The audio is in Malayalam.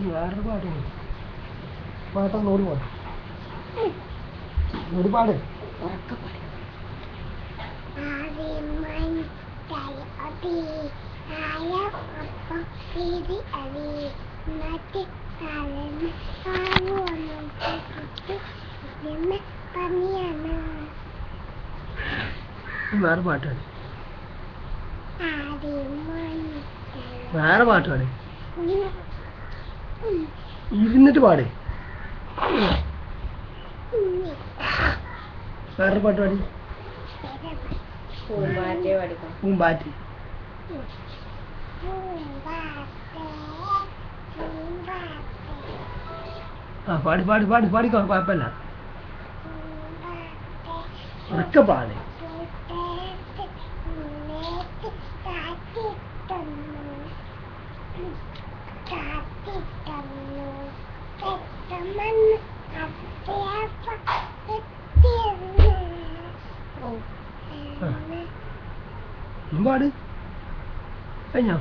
വേറൊരു പാട്ട് പാട്ടാ നോടി പാട് നോടി പാട് വേറെ പാട്ടാണ് വേറെ പാട്ടാണ് ഇരുന്നിട്ട് പാട് വേറെ പാട്ട് പാടി പൂമ്പാറ്റ് ആ പാടി പാടി പാടി പാടിക്കോ കുഴപ്പമില്ല ഉറക്കെ പാട് പാട് കഴിഞ്ഞോ